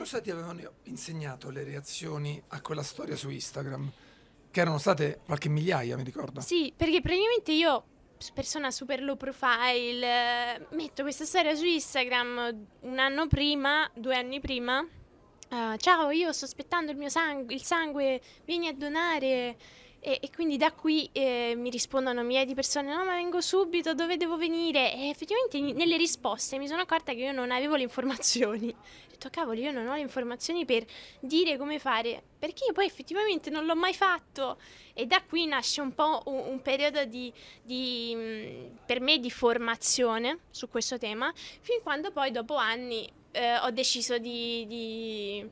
cosa ti avevano insegnato le reazioni a quella storia su Instagram? Che erano state qualche migliaia, mi ricordo. Sì, perché praticamente io, persona super low profile, metto questa storia su Instagram un anno prima, 2 anni prima. Ciao, io sto aspettando il sangue, vieni a donare. E quindi da qui mi rispondono migliaia di persone: no, ma vengo subito, dove devo venire? E effettivamente nelle risposte mi sono accorta che io non avevo le informazioni. Ho detto, cavolo, io non ho le informazioni per dire come fare, perché io poi effettivamente non l'ho mai fatto. E da qui nasce un po' un periodo per me di formazione su questo tema, fin quando poi dopo anni ho deciso di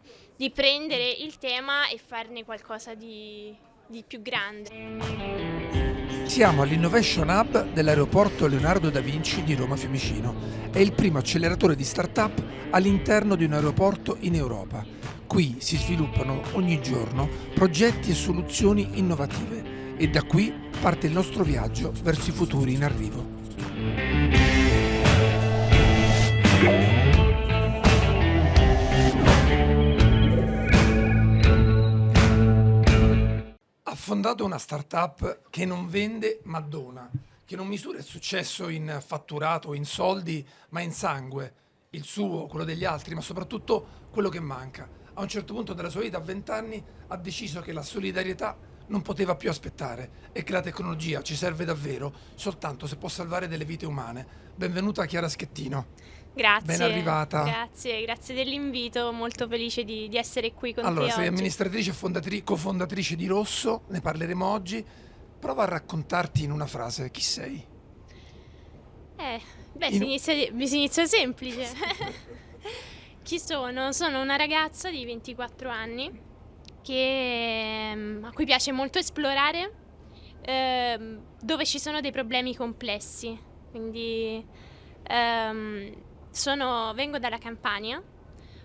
prendere il tema e farne qualcosa di più grande. Siamo all'Innovation Hub dell'aeroporto Leonardo da Vinci di Roma Fiumicino. È il primo acceleratore di start-up all'interno di un aeroporto in Europa. Qui si sviluppano ogni giorno progetti e soluzioni innovative e da qui parte il nostro viaggio verso i futuri in arrivo. Ha fondato una startup che non vende ma dona, che non misura il successo in fatturato o in soldi, ma in sangue, il suo, quello degli altri, ma soprattutto quello che manca. A un certo punto della sua vita, a 20 anni, ha deciso che la solidarietà non poteva più aspettare e che la tecnologia ci serve davvero soltanto se può salvare delle vite umane. Benvenuta Chiara Schettino. Ben Grazie, arrivata. grazie dell'invito, molto felice di essere qui con Allora, te sei oggi. amministratrice e cofondatrice di Rosso, ne parleremo oggi. Prova a raccontarti in una frase chi sei. Eh, beh, In- si inizia semplice. Chi sono? Sono una ragazza di 24 anni a cui piace molto esplorare, dove ci sono dei problemi complessi. Quindi vengo dalla Campania,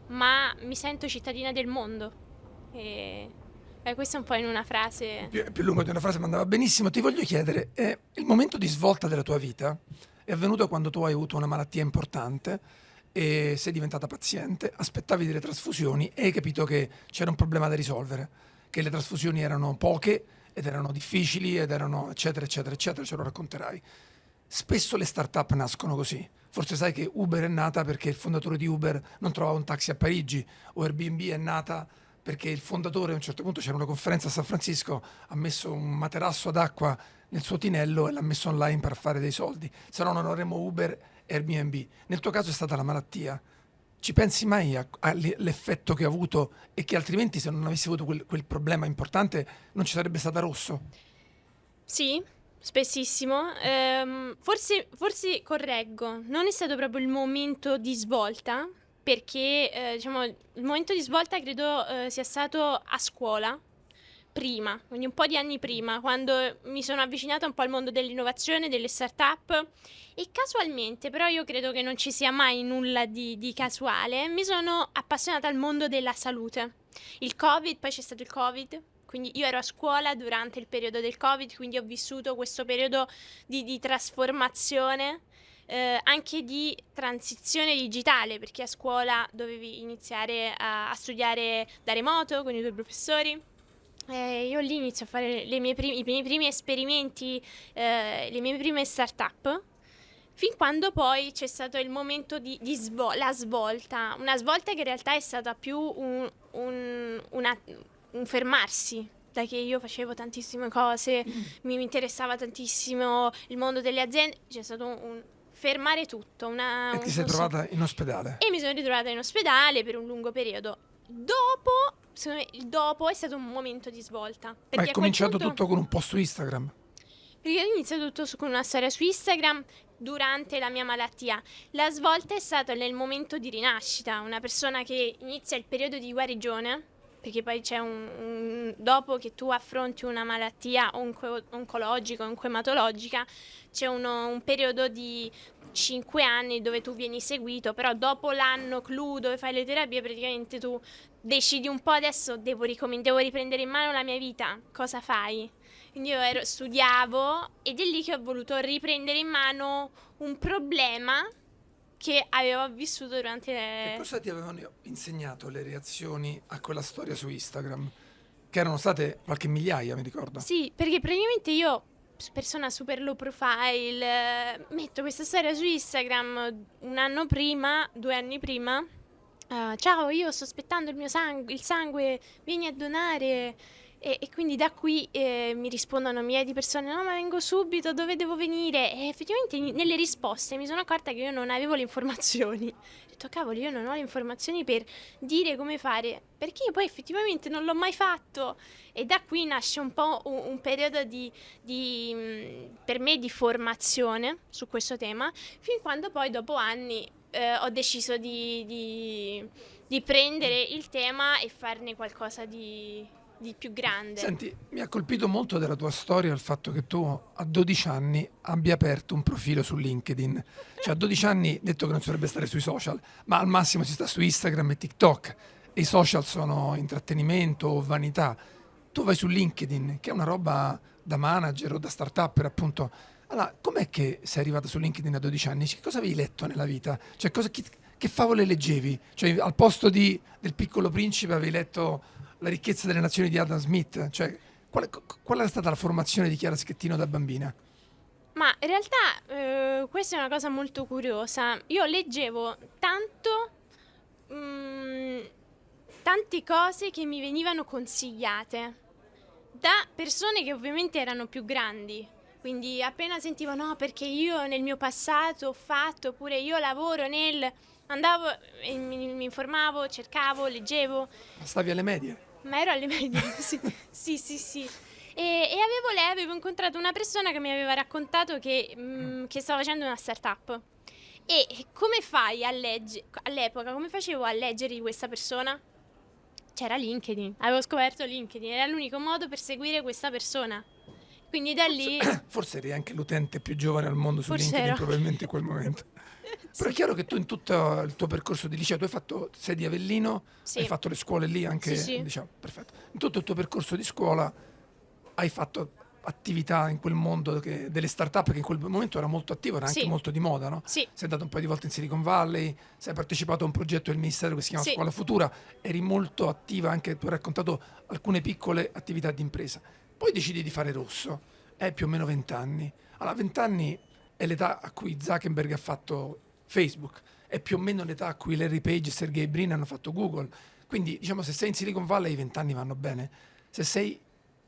ma mi sento cittadina del mondo. E questo è un po' in una frase. più lungo di una frase, ma andava benissimo. Ti voglio chiedere, il momento di svolta della tua vita è avvenuto quando tu hai avuto una malattia importante e sei diventata paziente, aspettavi delle trasfusioni e hai capito che c'era un problema da risolvere, che le trasfusioni erano poche ed erano difficili ed erano eccetera, eccetera, eccetera, ce lo racconterai. Spesso le start-up nascono così. Forse sai che Uber è nata perché il fondatore di Uber non trovava un taxi a Parigi, o Airbnb è nata perché il fondatore a un certo punto c'era una conferenza a San Francisco, ha messo un materasso ad acqua nel suo tinello e l'ha messo online per fare dei soldi. Se no non avremmo Uber e Airbnb. Nel tuo caso è stata la malattia. Ci pensi mai all'effetto che ha avuto e che altrimenti se non avessi avuto quel problema importante non ci sarebbe stata Rosso? Sì, spessissimo. Forse correggo, non è stato proprio il momento di svolta, perché diciamo, il momento di svolta credo sia stato a scuola, prima, quindi un po' di anni prima, quando mi sono avvicinata un po' al mondo dell'innovazione, delle start-up, e casualmente, però io credo che non ci sia mai nulla di casuale, mi sono appassionata al mondo della salute. Il Covid, poi c'è stato il Covid, quindi io ero a scuola durante il periodo del Covid, quindi ho vissuto questo periodo di trasformazione, anche di transizione digitale, perché a scuola dovevi iniziare a studiare da remoto con i tuoi professori. Io lì inizio a fare i miei primi esperimenti, le mie prime start-up, fin quando poi c'è stato il momento la svolta. Una svolta che in realtà è stata più un fermarsi, da che io facevo tantissime cose, mi interessava tantissimo il mondo delle aziende, c'è stato un fermare tutto, E ti sei trovata in ospedale. e mi sono ritrovata in ospedale per un lungo periodo. Secondo me, il dopo è stato un momento di svolta, Ma è perché a quel cominciato punto, tutto con un post su Instagram. perché ho iniziato tutto con una storia su Instagram durante la mia malattia. La svolta è stata nel momento di rinascita, una persona che inizia il periodo di guarigione, perché poi c'è dopo che tu affronti una malattia oncologica o oncoematologica, c'è un periodo di 5 anni dove tu vieni seguito, però dopo l'anno clou dove fai le terapie praticamente tu decidi un po' adesso devo riprendere in mano la mia vita, cosa fai? Quindi io studiavo ed è lì che ho voluto riprendere in mano un problema che avevo vissuto durante E cosa ti avevano insegnato le reazioni a quella storia su Instagram? Che erano state qualche migliaia, mi ricordo. Sì, perché praticamente io, persona super low profile, metto questa storia su Instagram un anno prima, 2 anni prima. Ciao, io sto aspettando il sangue, vieni a donare. E quindi da qui mi rispondono migliaia di persone: no, ma vengo subito, dove devo venire? E effettivamente nelle risposte mi sono accorta che io non avevo le informazioni. Ho detto, cavolo, io non ho le informazioni per dire come fare, perché io poi effettivamente non l'ho mai fatto. E da qui nasce un po' un periodo per me di formazione su questo tema, fin quando poi dopo anni ho deciso di prendere il tema e farne qualcosa di più grande. Senti, mi ha colpito molto della tua storia il fatto che tu a 12 anni abbia aperto un profilo su LinkedIn. Cioè a 12 anni, detto che non si dovrebbe stare sui social, ma al massimo si sta su Instagram e TikTok. E i social sono intrattenimento o vanità. Tu vai su LinkedIn, che è una roba da manager o da start-upper, appunto. Allora, com'è che sei arrivata su LinkedIn a 12 anni? Che cosa avevi letto nella vita? Cioè, che favole leggevi? Cioè, al posto del Piccolo Principe avevi letto La ricchezza delle nazioni di Adam Smith? Cioè, qual è stata la formazione di Chiara Schettino da bambina? Ma in realtà questa è una cosa molto curiosa. Io leggevo tanto, mm, tante cose che mi venivano consigliate da persone che ovviamente erano più grandi. Quindi appena sentivo, no, perché io nel mio passato ho fatto, oppure io lavoro nel... Andavo e mi informavo, cercavo, leggevo. Stavi alle medie? Ma ero alle medie, sì, sì, sì, sì. E avevo incontrato una persona che mi aveva raccontato che stava facendo una startup. E come fai a leggere, all'epoca, come facevo a leggere di questa persona? C'era LinkedIn, avevo scoperto LinkedIn, era l'unico modo per seguire questa persona. Quindi da lì, Forse eri anche l'utente più giovane al mondo su forse LinkedIn, ero. probabilmente in quel momento. Però è Sì, chiaro che tu in tutto il tuo percorso di liceo, tu hai fatto, sei di Avellino, hai sì, fatto le scuole lì sì, anche, sì, diciamo, perfetto. In tutto il tuo percorso di scuola hai fatto attività in quel mondo delle start-up che in quel momento era molto attivo, era anche sì, molto di moda, no? sì, Sei andato un paio di volte in Silicon Valley, sei partecipato a un progetto del Ministero che si chiama sì. Scuola Futura, eri molto attiva anche, tu hai raccontato alcune piccole attività di impresa. Poi decidi di fare rosso, è più o meno 20 anni. Allora, 20 anni è l'età a cui Zuckerberg ha fatto Facebook, è più o meno l'età a cui Larry Page e Sergey Brin hanno fatto Google. Quindi, diciamo, se sei in Silicon Valley i 20 anni vanno bene. Se sei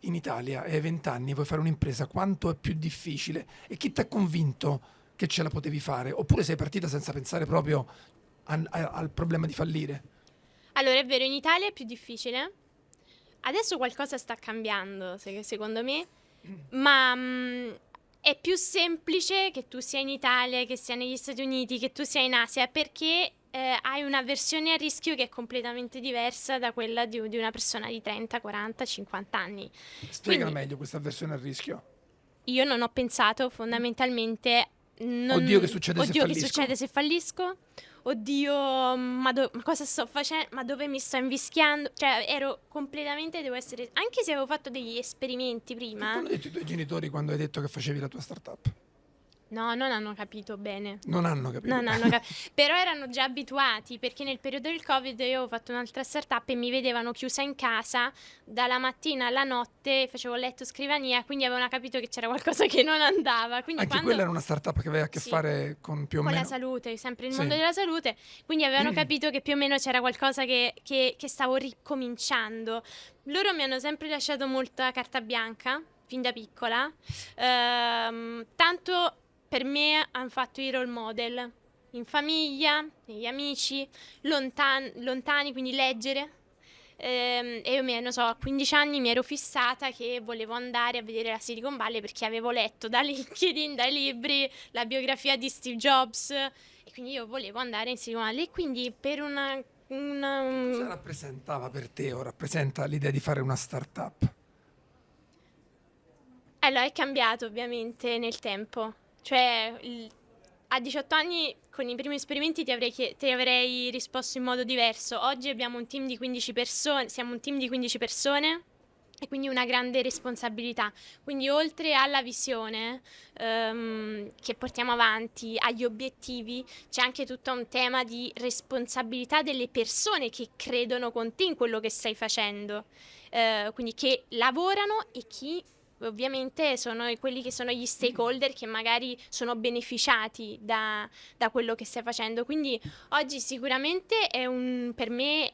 in Italia e hai 20 anni e vuoi fare un'impresa, quanto è più difficile? E chi ti ha convinto che ce la potevi fare? Oppure sei partita senza pensare proprio al problema di fallire? Allora è vero, in Italia è più difficile. Adesso qualcosa sta cambiando, secondo me, ma è più semplice che tu sia in Italia, che sia negli Stati Uniti, che tu sia in Asia, perché hai una versione a rischio che è completamente diversa da quella di una persona di 30, 40, 50 anni. Spiegala Quindi meglio questa versione a rischio. io non ho pensato fondamentalmente, Oddio, che succede se oddio, che fallisco? succede se fallisco? Oddio, ma cosa sto facendo? Ma dove mi sto invischiando? Cioè, ero completamente, devo essere, anche se avevo fatto degli esperimenti Che ti prima, hanno detto i tuoi genitori quando hai detto che facevi la tua startup? no, non hanno capito bene. Non hanno capito Non hanno bene. però erano già abituati, perché nel periodo del Covid io avevo fatto un'altra startup e mi vedevano chiusa in casa dalla mattina alla notte, facevo letto scrivania, quindi avevano capito che c'era qualcosa che non andava. Quindi Anche quella quando era una startup che aveva a che sì, fare con più o con la meno... salute, sempre il mondo Sì. della salute, quindi avevano capito che più o meno c'era qualcosa che stavo ricominciando. Loro mi hanno sempre lasciato molta carta bianca, fin da piccola, tanto per me hanno fatto i role model, in famiglia, negli amici, lontani, quindi leggere. E io non so, a 15 anni mi ero fissata che volevo andare a vedere la Silicon Valley perché avevo letto da LinkedIn, dai libri, la biografia di Steve Jobs e quindi io volevo andare in Silicon Valley e quindi per Che cosa rappresentava per te o rappresenta l'idea di fare una startup? allora è cambiato ovviamente nel tempo, cioè a 18 anni con i primi esperimenti ti avrei risposto in modo diverso. Oggi abbiamo un team di 15 persone, siamo un team di 15 persone e quindi una grande responsabilità. Quindi oltre alla visione che portiamo avanti, agli obiettivi, c'è anche tutto un tema di responsabilità delle persone che credono con te in quello che stai facendo, quindi che lavorano e chi ovviamente sono quelli che sono gli stakeholder che magari sono beneficiati da quello che stai facendo. Quindi oggi sicuramente per me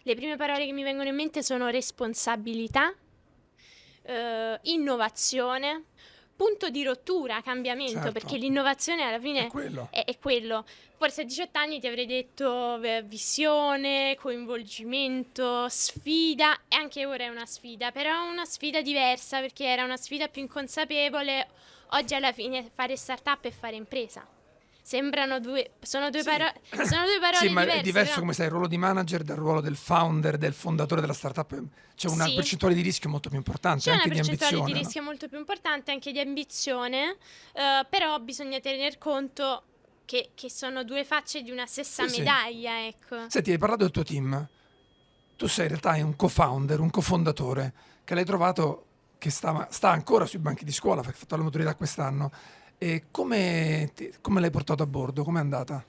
le prime parole che mi vengono in mente sono responsabilità, innovazione, punto di rottura, cambiamento, perché Certo, l'innovazione alla è fine quello. è quello. Forse a 18 anni ti avrei detto visione, coinvolgimento, sfida, e anche ora è una sfida, però è una sfida diversa perché era una sfida più inconsapevole. Oggi alla fine fare startup e fare impresa. Sono due Sì. sono due Sì, parole ma è diverse, diverso però come sai il ruolo di manager dal ruolo del founder, del fondatore della startup. C'è una sì. percentuale di rischio molto più importante, C'è una anche di percentuale di ambizione, no? rischio molto più importante, anche di ambizione, però bisogna tener conto che sono due facce di una stessa Sì, sì. medaglia, ecco. Senti, hai parlato del tuo team. Tu sei in realtà un co-founder, un cofondatore, che l'hai trovato che sta ancora sui banchi di scuola, perché ha fatto la maturità quest'anno. E come l'hai portato a bordo? Com'è andata?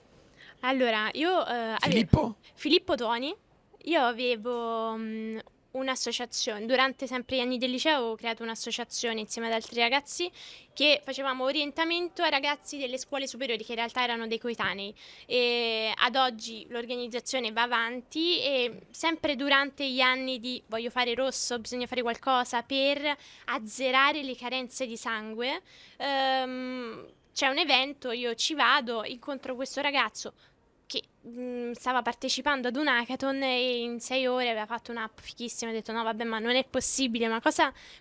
Allora, io avevo Filippo? Filippo Toni, io avevo un'associazione, durante sempre gli anni del liceo avevo creato un'associazione insieme ad altri ragazzi che facevamo orientamento ai ragazzi delle scuole superiori, che in realtà erano dei coetanei. E ad oggi l'organizzazione va avanti e sempre durante gli anni di voglio fare rosso, bisogna fare qualcosa per azzerare le carenze di sangue, c'è un evento, io ci vado, incontro questo ragazzo che stava partecipando ad un hackathon e in 6 ore aveva fatto un'app fighissima. Ha detto no vabbè, ma non è possibile, ma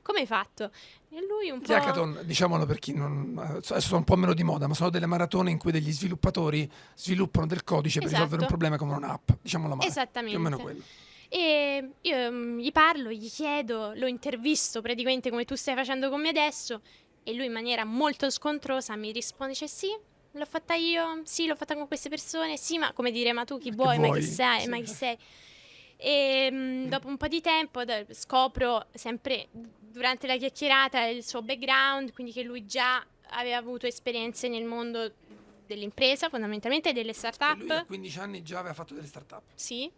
come hai fatto? E lui un Gli po'... hackathon, diciamolo per chi non... adesso sono un po' meno di moda, ma sono delle maratone in cui degli sviluppatori sviluppano del codice per risolvere un Esatto, problema come un'app, diciamola male, più o meno esattamente. quello. E io gli parlo, gli chiedo, lo intervisto praticamente come tu stai facendo con me adesso, e lui in maniera molto scontrosa mi risponde, dice sì, l'ho fatta io, sì, l'ho fatta con queste persone, sì, ma come dire, ma tu chi Che vuoi, ma chi vuoi? sei, Sì. ma chi sei? E dopo un po' di tempo scopro sempre durante la chiacchierata il suo background, quindi che lui già aveva avuto esperienze nel mondo dell'impresa, fondamentalmente delle Cioè lui a startup, 15 anni già aveva fatto delle startup. sì.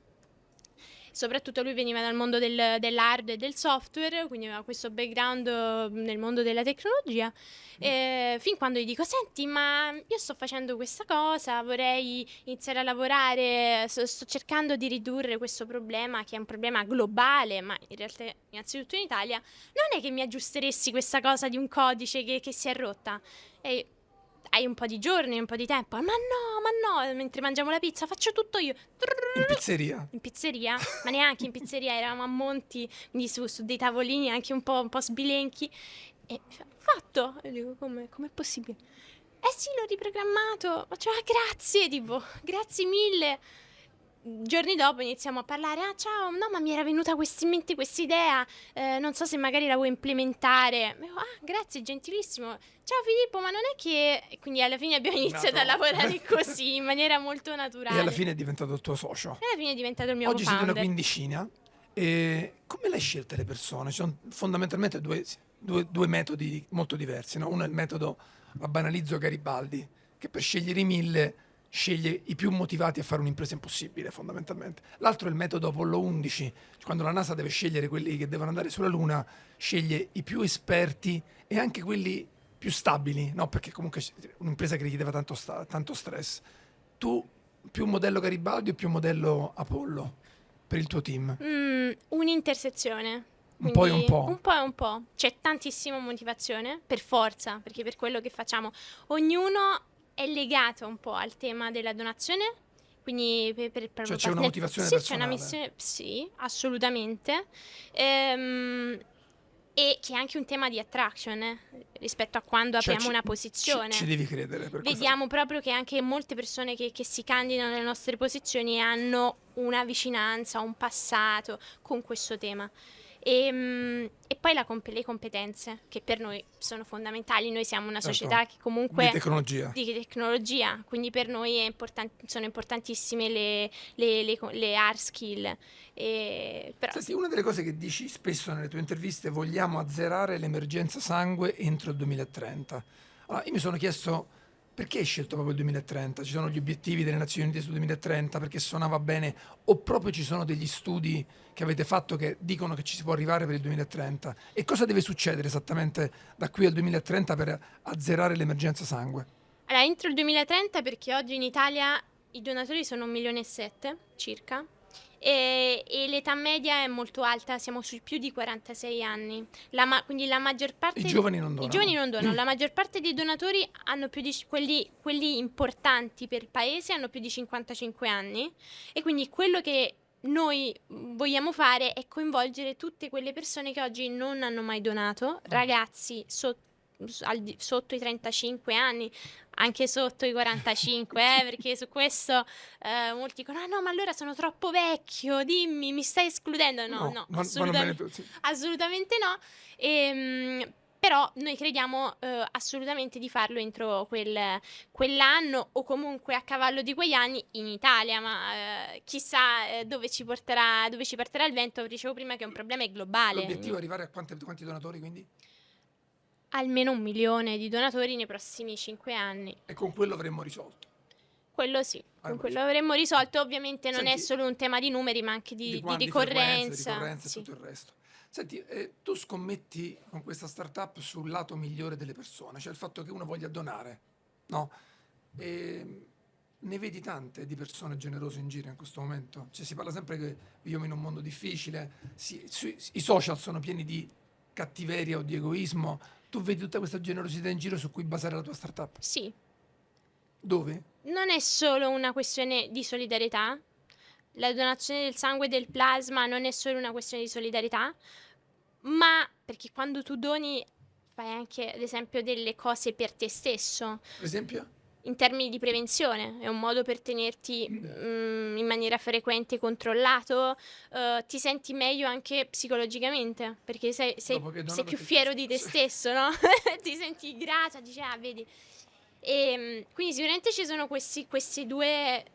Soprattutto lui veniva dal mondo dell'hard e del software, quindi aveva questo background nel mondo della tecnologia. Fin quando gli dico: Senti, ma io sto facendo questa cosa, vorrei iniziare a lavorare, sto cercando di ridurre questo problema, che è un problema globale, ma in realtà, innanzitutto in Italia, non è che mi aggiusteresti questa cosa di un codice che si è rotta. E hai un po' di giorni, un po' di tempo. Ma no, mentre mangiamo la pizza faccio tutto io. In pizzeria. In pizzeria? Ma neanche in pizzeria, eravamo a Monti, quindi su dei tavolini anche un po' sbilenchi. E fatto! E dico, com'è possibile? Eh sì, l'ho riprogrammato. Faccio, grazie, tipo, grazie mille. Giorni dopo iniziamo a parlare, ciao, no ma mi era venuta in mente questa idea, non so se magari la vuoi implementare. Grazie, gentilissimo. Ciao Filippo, ma non è che... E quindi alla fine abbiamo iniziato a lavorare così, in maniera molto E alla naturale. fine è diventato il tuo socio. E alla fine è diventato il mio Oggi siete una co-founder. quindicina. E come l'hai scelte le persone? Ci sono fondamentalmente due metodi molto diversi, no? Uno è il metodo, la banalizzo Garibaldi, che per scegliere i 1000 sceglie i più motivati a fare un'impresa impossibile, fondamentalmente. L'altro è il metodo Apollo 11, quando la NASA deve scegliere quelli che devono andare sulla Luna, sceglie i più esperti e anche quelli più stabili, no? Perché comunque un'impresa che richiedeva tanto stress. Tu più modello Garibaldi o più modello Apollo per il tuo team? Un'intersezione. Un po' e un Quindi po'. un po' e un po'. C'è tantissima motivazione, per forza, perché per quello che facciamo. Ognuno è legato un po' al tema della donazione, quindi Cioè c'è una partner. motivazione Sì, c'è una personale. missione, sì, assolutamente. E che è anche un tema di attraction, rispetto a quando Cioè, apriamo una posizione. ci devi credere per Vediamo proprio che anche molte persone che si candidano nelle nostre posizioni hanno una vicinanza, un passato con questo tema. E poi le competenze, che per noi sono fondamentali. Noi siamo una Certo. società che comunque Di tecnologia. di tecnologia, quindi per noi sono importantissime le hard skill. Però Senti, sì. una delle cose che dici spesso nelle tue interviste: vogliamo azzerare l'emergenza sangue entro il 2030. Allora, io mi sono chiesto perché hai scelto proprio il 2030? Ci sono gli obiettivi delle Nazioni Unite sul 2030 perché suonava bene, o proprio ci sono degli studi che avete fatto che dicono che ci si può arrivare per il 2030? E cosa deve succedere esattamente da qui al 2030 per azzerare l'emergenza sangue? Allora, entro il 2030, perché oggi in Italia i donatori sono 1.700.000 circa, e l'età media è molto alta, siamo sui più di 46 anni. Quindi la maggior parte... I giovani non I giovani donano. non donano, la maggior parte dei donatori hanno più di... quelli importanti per il paese hanno più di 55 anni, e quindi quello che noi vogliamo fare è coinvolgere tutte quelle persone che oggi non hanno mai donato, ragazzi sotto i 35 anni, anche sotto i 45, perché su questo molti dicono: ah no, ma allora sono troppo vecchio, dimmi, mi stai escludendo? No, no, vanno bene tutti. assolutamente no. Però noi crediamo assolutamente di farlo entro quell'anno, o comunque a cavallo di quegli anni in Italia, ma chissà dove ci porterà il vento. Dicevo prima che è un problema globale. L'obiettivo è arrivare a quanti donatori, quindi? Almeno 1 milione di donatori nei prossimi 5 anni. E con quello avremmo risolto. Quello sì, con Avremmo quello risolto. avremmo risolto. Ovviamente non è Senti, solo un tema di numeri, ma anche di quanti, ricorrenza. ricorrenze e Sì. tutto il resto. Senti, tu scommetti con questa startup sul lato migliore delle persone, cioè il fatto che uno voglia donare, no? E ne vedi tante di persone generose in giro in questo momento? Cioè, si parla sempre che viviamo in un mondo difficile, i social sono pieni di cattiveria o di egoismo. Tu vedi tutta questa generosità in giro su cui basare la tua startup? Sì, Dove? non è solo una questione di solidarietà. La donazione del sangue e del plasma non è solo una questione di solidarietà, ma perché quando tu doni fai anche, ad esempio, delle cose per te stesso. Per esempio? In termini di prevenzione, è un modo per tenerti in maniera frequente controllato, ti senti meglio anche psicologicamente, perché sei Dopo che hai sei donato più che fiero di te sì. stesso, no? Ti senti grata, dici: ah, vedi. Quindi sicuramente ci sono queste due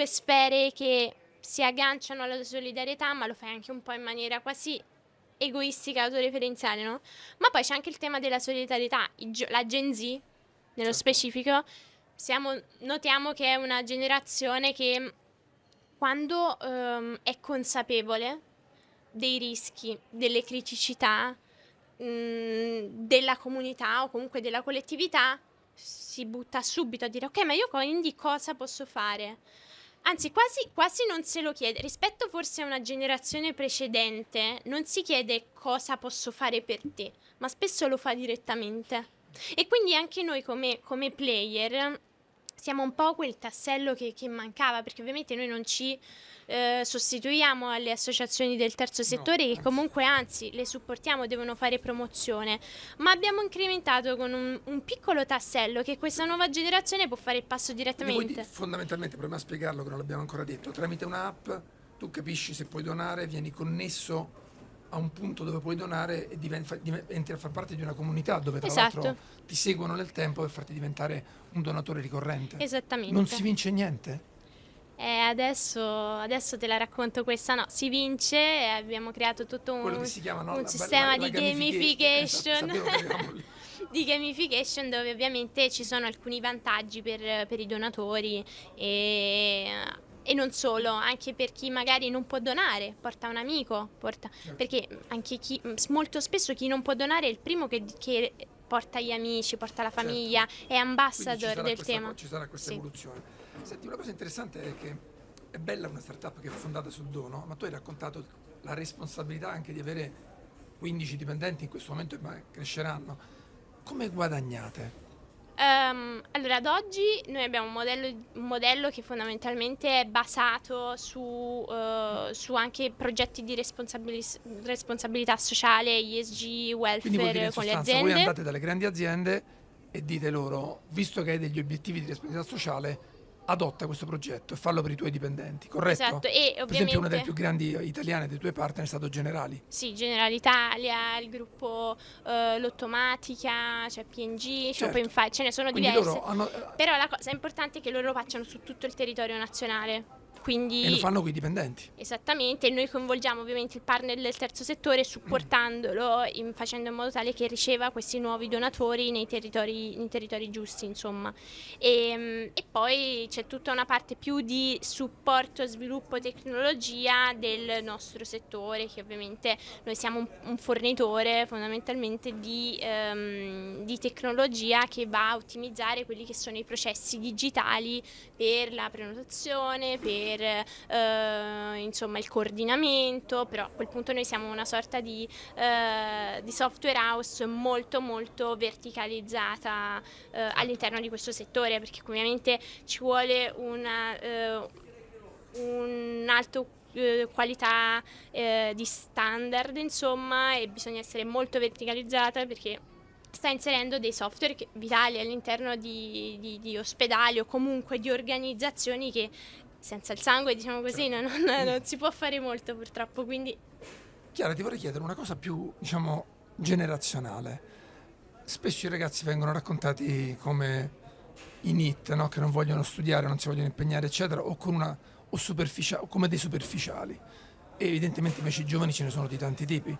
sfere che si agganciano alla solidarietà, ma lo fai anche un po' in maniera quasi egoistica, autoreferenziale, no? Ma poi c'è anche il tema della solidarietà. La Gen Z, nello Certo. specifico, notiamo che è una generazione che, quando è consapevole dei rischi, delle criticità della comunità o comunque della collettività, si butta subito a dire: ok, ma io quindi cosa posso fare? Anzi, quasi non se lo chiede. Rispetto forse a una generazione precedente, non si chiede cosa posso fare per te, ma spesso lo fa direttamente. E quindi anche noi come player siamo un po' quel tassello che mancava, perché ovviamente noi non ci sostituiamo alle associazioni del terzo settore, che anzi. comunque anzi le supportiamo, devono fare promozione, ma abbiamo incrementato con un piccolo tassello che questa nuova generazione può fare il passo Quindi direttamente. fondamentalmente, proviamo a spiegarlo che non l'abbiamo ancora detto, tramite un'app tu capisci se puoi donare, vieni connesso a un punto dove puoi donare e entri a far parte di una comunità dove tra Esatto. l'altro ti seguono nel tempo per farti diventare un donatore ricorrente. Esattamente. Non si vince niente? Adesso te la racconto questa. No, si vince, e abbiamo creato tutto Quello che si chiama, no, un la sistema la di gamification. gamification. Esatto, sapevo che arrivavamo lì. Di gamification, dove ovviamente ci sono alcuni vantaggi per i donatori, e non solo, anche per chi magari non può donare, porta un amico, perché anche molto spesso chi non può donare è il primo che porta gli amici, porta la famiglia, è Quindi ambassador del tema. ci sarà questa Sì. evoluzione. Senti, una cosa interessante è che è bella una startup che è fondata sul dono, ma tu hai raccontato la responsabilità anche di avere 15 dipendenti in questo momento, ma cresceranno. Come guadagnate? Allora, ad oggi noi abbiamo un modello che fondamentalmente è basato su anche progetti di responsabilità sociale, ESG, Quindi vuol dire welfare in con le sostanza voi aziende. andate dalle grandi aziende e dite loro: visto che hai degli obiettivi di responsabilità sociale, adotta questo progetto e fallo per i tuoi dipendenti, corretto? Esatto, e Per esempio una delle ovviamente più grandi italiane dei tuoi partner è stato Generali. sì, Generali Italia, il gruppo Lottomatica, c'è P&G, c'è Certo. ce ne sono Quindi diverse. loro hanno, Però la cosa importante è che loro lo facciano su tutto il territorio nazionale. e lo Quindi fanno con i dipendenti. esattamente, e noi coinvolgiamo ovviamente il partner del terzo settore supportandolo, facendo in modo tale che riceva questi nuovi donatori nei territori giusti, insomma. E poi c'è tutta una parte più di supporto, sviluppo, tecnologia del nostro settore, che ovviamente noi siamo un fornitore fondamentalmente di tecnologia che va a ottimizzare quelli che sono i processi digitali per la prenotazione, per insomma il coordinamento, però a quel punto noi siamo una sorta di software house molto molto verticalizzata all'interno di questo settore, perché ovviamente ci vuole un alto qualità di standard, insomma, e bisogna essere molto verticalizzata perché sta inserendo dei software vitali all'interno di ospedali o comunque di organizzazioni che senza il sangue, diciamo così, non si può fare molto purtroppo, quindi Chiara, ti vorrei chiedere una cosa più, diciamo, generazionale. Spesso i ragazzi vengono raccontati come i NEET, no? Che non vogliono studiare, non si vogliono impegnare, eccetera, o, o come dei superficiali. E evidentemente invece i giovani ce ne sono di tanti tipi.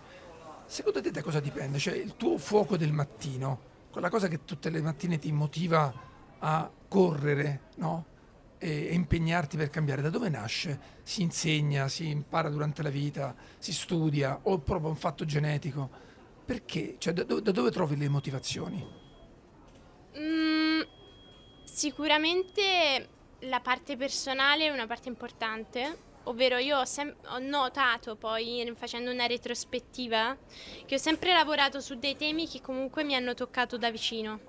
Secondo te da cosa dipende? Cioè il tuo fuoco del mattino, quella cosa che tutte le mattine ti motiva a correre, no? E impegnarti per cambiare, da dove nasce? Si insegna, si impara durante la vita, si studia, o è proprio un fatto genetico? Perché? Cioè da dove trovi le motivazioni? mm, sicuramente la parte personale è una parte importante, ovvero io ho notato poi facendo una retrospettiva che ho sempre lavorato su dei temi che comunque mi hanno toccato da vicino.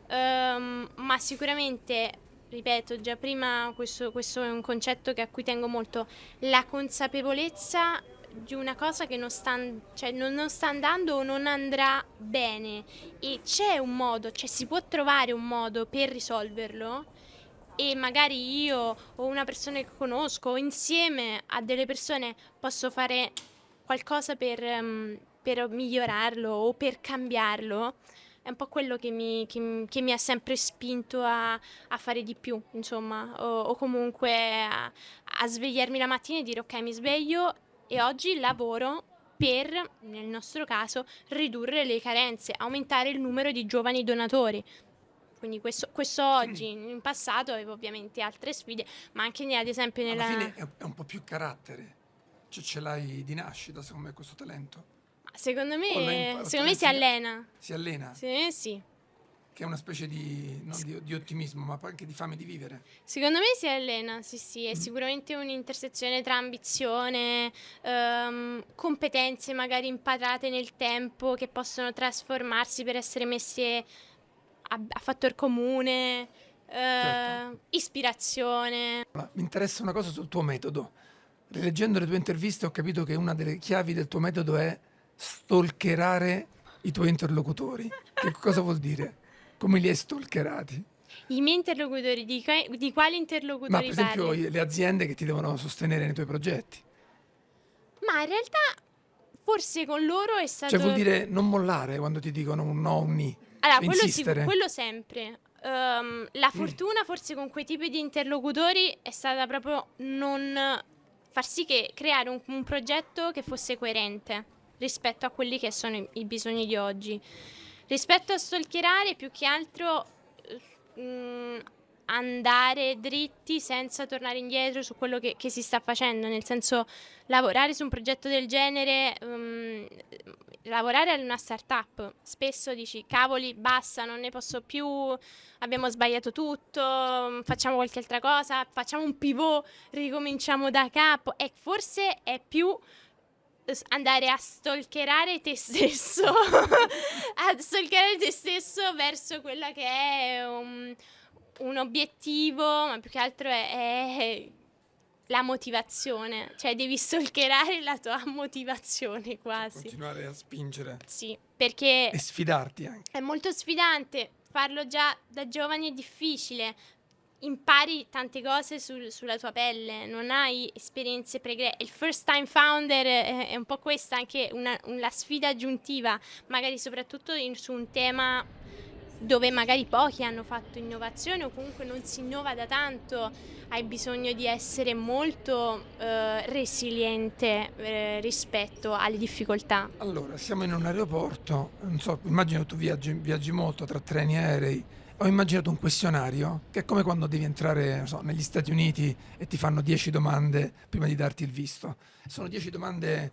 Ma sicuramente, ripeto, già prima questo è un concetto a cui tengo molto, la consapevolezza di una cosa che cioè non sta andando o non andrà bene e c'è un modo, cioè si può trovare un modo per risolverlo e magari io o una persona che conosco o insieme a delle persone posso fare qualcosa per migliorarlo o per cambiarlo, è un po' quello che mi ha sempre spinto a fare di più, insomma, o comunque a svegliarmi la mattina e dire ok, mi sveglio e oggi lavoro per, nel nostro caso, ridurre le carenze, aumentare il numero di giovani donatori. Quindi questo oggi, in passato avevo ovviamente altre sfide, ma anche ad esempio Alla nella... fine è un po' più carattere, cioè ce l'hai di nascita secondo me questo talento. Secondo O me, lo secondo me si talento allena. si allena, Secondo me sì. che è una specie di, non di ottimismo, ma poi anche di fame di vivere. Secondo me si allena, sì, sì, è sicuramente un'intersezione tra ambizione, competenze magari imparate nel tempo che possono trasformarsi per essere messe a fattor comune, Certo. ispirazione. Allora, mi interessa una cosa sul tuo metodo. Rileggendo le tue interviste ho capito che una delle chiavi del tuo metodo è stalkerare i tuoi interlocutori. Che cosa vuol dire? Come li hai stalkerati? I miei interlocutori, di quali Ma per interlocutori esempio parli? le aziende che ti devono sostenere nei tuoi progetti. Ma in realtà forse con loro è Cioè vuol stato... dire non mollare quando ti dicono un no, un ni. Allora, Cioè insistere. quello sempre. La fortuna forse con quei tipi di interlocutori è stata proprio non far sì che creare un progetto che fosse coerente rispetto a quelli che sono i bisogni di oggi. Rispetto a stalkerare, più che altro mm, andare dritti senza tornare indietro su quello che si sta facendo, nel senso lavorare su un progetto del genere, lavorare ad una startup, spesso dici cavoli basta, non ne posso più, abbiamo sbagliato tutto, facciamo qualche altra cosa, facciamo un pivot, ricominciamo da capo e forse è più andare a stalkerare te stesso a stalkerare te stesso verso quella che è un obiettivo, ma più che altro è la motivazione, cioè devi stalkerare la tua motivazione quasi. Continuare a spingere Sì, perché e sfidarti anche. è molto sfidante, farlo già da giovani è difficile. impari tante cose sulla tua pelle, non hai esperienze il first time founder è un po' questa anche la sfida aggiuntiva, magari soprattutto su un tema dove magari pochi hanno fatto innovazione o comunque non si innova da tanto, hai bisogno di essere molto resiliente rispetto alle difficoltà. Allora, siamo in un aeroporto, non so, immagino tu viaggi molto tra treni e aerei. Ho immaginato un questionario che è come quando devi entrare, non so, negli Stati Uniti e ti fanno 10 domande prima di darti il visto. Sono 10 domande,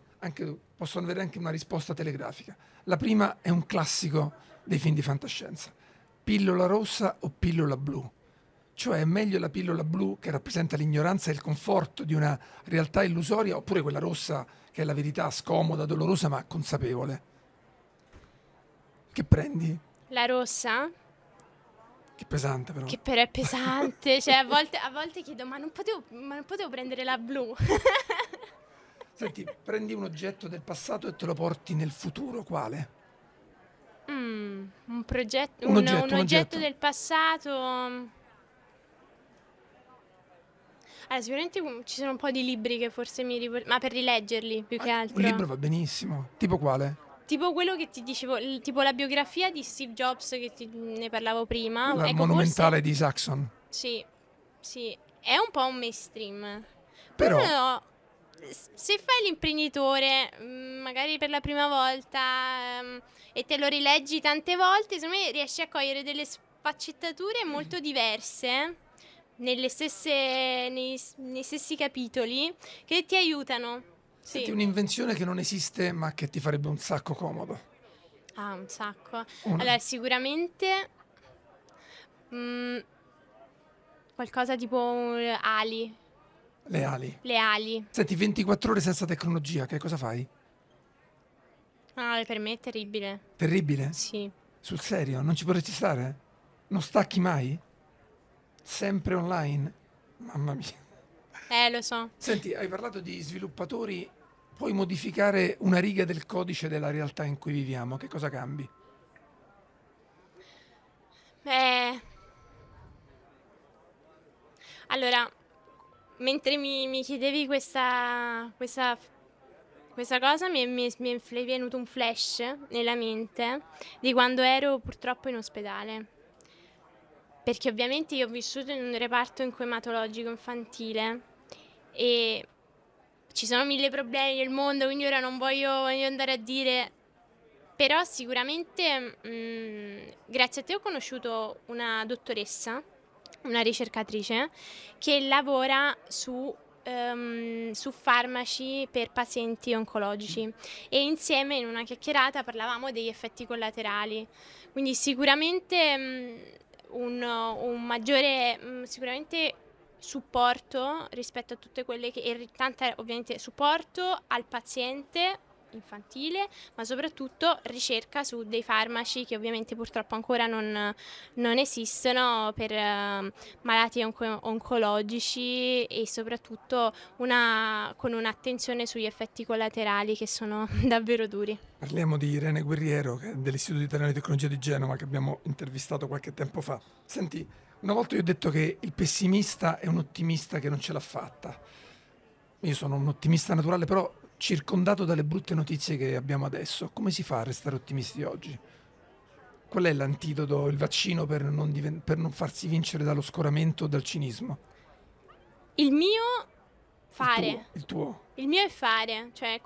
possono avere anche una risposta telegrafica. La prima è un classico dei film di fantascienza. Pillola rossa o pillola blu? Cioè è meglio la pillola blu che rappresenta l'ignoranza e il conforto di una realtà illusoria, oppure quella rossa che è la verità scomoda, dolorosa ma consapevole? Che prendi? La rossa? Che pesante però. Che però è pesante, cioè a volte chiedo ma non potevo prendere la blu? Senti, prendi un oggetto del passato e te lo porti nel futuro, quale? Un progetto, Un un oggetto. oggetto del passato. Allora, sicuramente ci sono un po' di libri che forse ma per rileggerli più che Un libro altro. va benissimo. Tipo quale? Tipo quello che ti dicevo, tipo la biografia di Steve Jobs che ne parlavo prima. Quella Ecco, forse monumentale di Saxon. sì, sì, è un po' un mainstream. Però, Però se fai l'imprenditore, magari per la prima volta, e te lo rileggi tante volte, secondo me riesci a cogliere delle sfaccettature molto diverse nei stessi capitoli che ti aiutano. senti, Sì. un'invenzione che non esiste ma che ti farebbe un sacco comodo. Ah, un sacco. Una. Allora, sicuramente mm, qualcosa tipo ali, Le ali. le ali. Senti, 24 ore senza tecnologia, che cosa fai? Ah, per me è terribile. Terribile? Sì. Sul serio? Non ci potresti stare? Non stacchi mai? Sempre online? Mamma mia. Lo so. Senti, hai parlato di sviluppatori, puoi modificare una riga del codice della realtà in cui viviamo, che cosa cambi? Eh, allora, mentre mi chiedevi questa cosa, mi è venuto un flash nella mente di quando ero purtroppo in ospedale. Perché ovviamente io ho vissuto in un reparto incoematologico infantile e ci sono mille problemi nel mondo, quindi ora non voglio andare a dire. Però sicuramente grazie a te ho conosciuto una dottoressa, una ricercatrice, che lavora su farmaci per pazienti oncologici e insieme in una chiacchierata parlavamo degli effetti collaterali. Quindi sicuramente un maggiore sicuramente supporto rispetto a tutte quelle e tanta ovviamente supporto al paziente infantile, ma soprattutto ricerca su dei farmaci che ovviamente purtroppo ancora non esistono per malati oncologici e soprattutto con un'attenzione sugli effetti collaterali che sono davvero duri. Parliamo di Irene Guerriero, che è dell'Istituto Italiano di Tecnologia di Genova, che abbiamo intervistato qualche tempo fa. Senti, una volta io ho detto che il pessimista è un ottimista che non ce l'ha fatta. Io sono un ottimista naturale, però circondato dalle brutte notizie che abbiamo adesso. Come si fa a restare ottimisti oggi? Qual è l'antidoto, il vaccino per non farsi vincere dallo scoramento o dal cinismo? Il mio Il tuo, fare. il tuo. Il mio è fare, cioè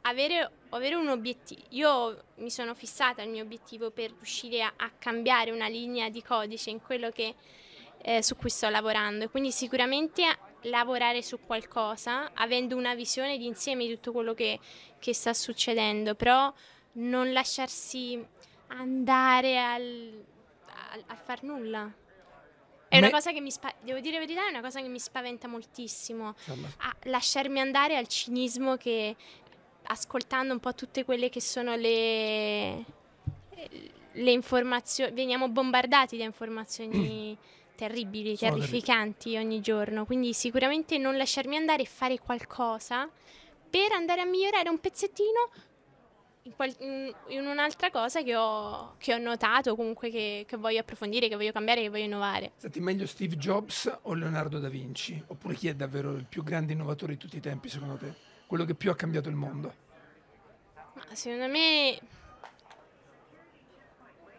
avere un obiettivo. Io mi sono fissata il mio obiettivo per riuscire a cambiare una linea di codice in quello su cui sto lavorando. E quindi sicuramente lavorare su qualcosa, avendo una visione di insieme di tutto quello che sta succedendo, però non lasciarsi andare al far nulla. È una Me- cosa che devo dire la verità, è una cosa che mi spaventa moltissimo, Insomma, a lasciarmi andare al cinismo che ascoltando un po' tutte quelle che sono le informazioni, veniamo bombardati da informazioni terribili, sono terrificanti ogni giorno, quindi sicuramente non lasciarmi andare e fare qualcosa per andare a migliorare un pezzettino in un'altra cosa che ho notato, comunque che voglio approfondire, che voglio cambiare, che voglio innovare. Senti, meglio Steve Jobs o Leonardo da Vinci? Oppure chi è davvero il più grande innovatore di tutti i tempi, secondo te? Quello che più ha cambiato il mondo? Ma secondo me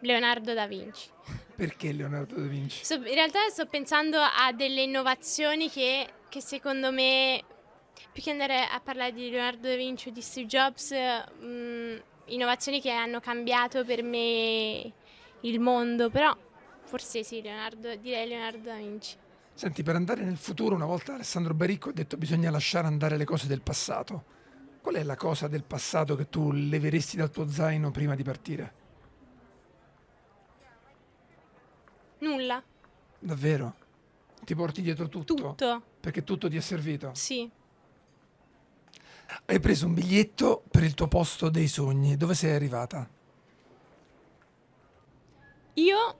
Leonardo da Vinci. Perché Leonardo da Vinci? In realtà sto pensando a delle innovazioni che secondo me, più che andare a parlare di Leonardo da Vinci o di Steve Jobs, innovazioni che hanno cambiato per me il mondo, però forse sì, direi Leonardo da Vinci. Senti, per andare nel futuro, una volta Alessandro Baricco ha detto bisogna lasciare andare le cose del passato. Qual è la cosa del passato che tu leveresti dal tuo zaino prima di partire? Nulla, Davvero? Ti porti dietro tutto? tutto, Perché tutto ti è servito? sì. Hai preso un biglietto per il tuo posto dei sogni. Dove sei arrivata? Io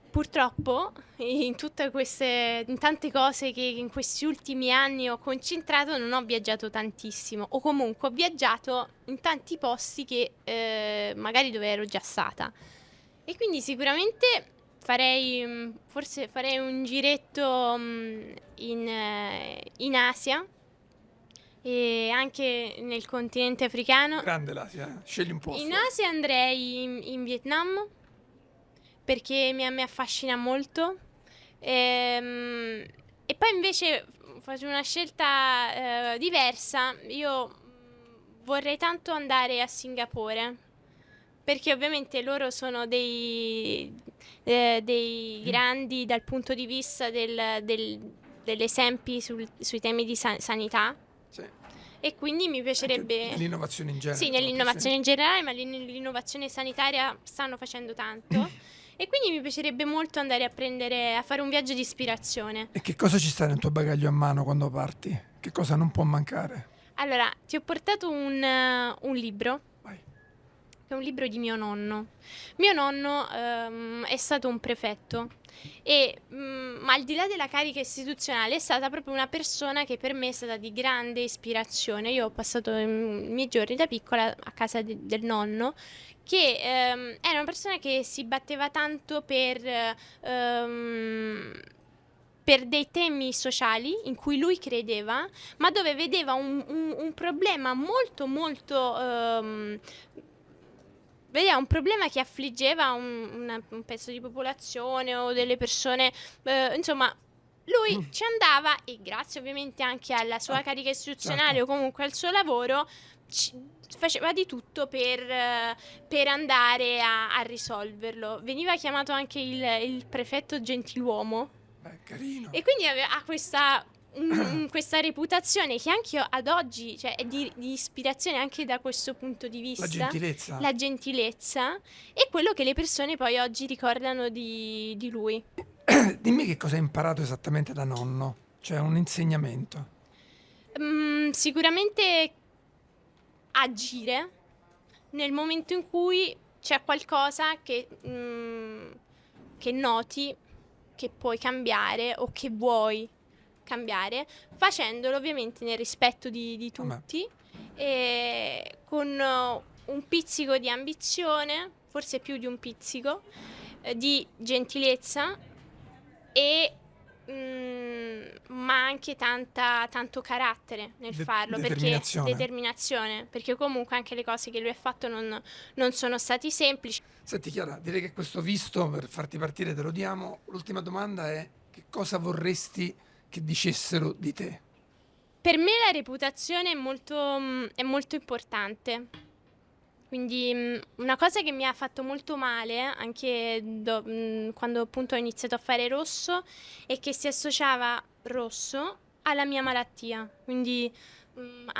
purtroppo in tante cose che in questi ultimi anni ho concentrato non ho viaggiato tantissimo o comunque ho viaggiato in tanti posti che magari dove ero già stata e quindi sicuramente forse farei un giretto in Asia e anche nel continente africano. Grande l'Asia, scegli un posto. In Asia andrei in Vietnam perché mi affascina molto. E poi invece faccio una scelta diversa. Io vorrei tanto andare a Singapore perché ovviamente loro sono dei grandi dal punto di vista degli esempi sui temi di sanità. Sì. E quindi mi piacerebbe. Nell'innovazione in genere. Sì, nell'innovazione in generale, ma nell'innovazione sanitaria stanno facendo tanto. E quindi mi piacerebbe molto andare a fare un viaggio di ispirazione. E che cosa ci sta nel tuo bagaglio a mano quando parti? Che cosa non può mancare? Allora, ti ho portato un libro, Vai. che è un libro di mio nonno. Mio nonno è stato un prefetto, ma al di là della carica istituzionale è stata proprio una persona che per me è stata di grande ispirazione. Io ho passato i miei giorni da piccola a casa del nonno, che era una persona che si batteva tanto per dei temi sociali in cui lui credeva, ma dove vedeva un problema molto molto vedeva un problema che affliggeva un pezzo di popolazione o delle persone, insomma. Lui ci andava e grazie ovviamente anche alla sua carica istituzionale certo. o comunque al suo lavoro faceva di tutto per andare a risolverlo. Veniva chiamato anche il prefetto gentiluomo. Beh, carino. E quindi ha questa reputazione che anche io ad oggi, cioè, è di ispirazione anche da questo punto di vista. La gentilezza. La gentilezza è quello che le persone poi oggi ricordano di lui. Dimmi che cosa hai imparato esattamente da nonno, cioè un insegnamento. Sicuramente agire nel momento in cui c'è qualcosa che noti che puoi cambiare o che vuoi cambiare, facendolo ovviamente nel rispetto di tutti e con un pizzico di ambizione, forse più di un pizzico, di gentilezza e ma anche tanto carattere nel farlo, determinazione, perché comunque anche le cose che lui ha fatto non sono stati semplici. Senti Chiara, direi che questo visto per farti partire te lo diamo. L'ultima domanda è: che cosa vorresti che dicessero di te? Per me la reputazione è molto importante. Quindi una cosa che mi ha fatto molto male anche quando appunto ho iniziato a fare rosso è che si associava rosso alla mia malattia. Quindi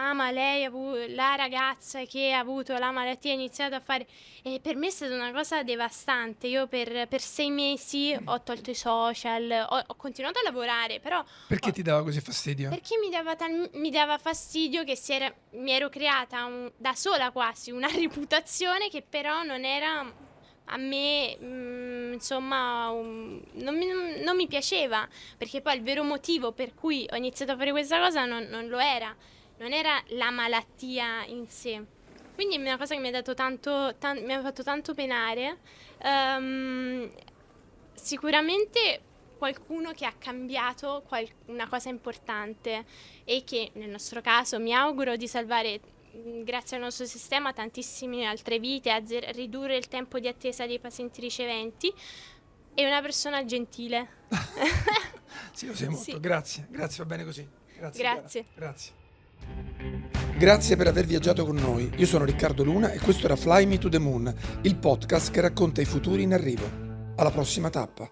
ma lei la ragazza che ha avuto la malattia ha iniziato a fare. E per me è stata una cosa devastante. Io per 6 mesi ho tolto i social, ho continuato a lavorare, però. Perché ti dava così fastidio? Perché mi dava fastidio che mi ero creata da sola quasi una reputazione che però non era a me, insomma, non mi piaceva, perché poi il vero motivo per cui ho iniziato a fare questa cosa non lo era, non era la malattia in sé. Quindi è una cosa che mi ha dato mi ha fatto tanto penare. Ehm, Sicuramente qualcuno che ha cambiato una cosa importante e che nel nostro caso mi auguro di salvare, grazie al nostro sistema, tantissime altre vite, ridurre il tempo di attesa dei pazienti riceventi. È una persona gentile. Sì, lo sei molto. Sì, Grazie, va bene così. Grazie, Chiara. grazie. Grazie. Grazie per aver viaggiato con noi. Io sono Riccardo Luna e questo era Fly Me to the Moon, il podcast che racconta i futuri in arrivo. Alla prossima tappa.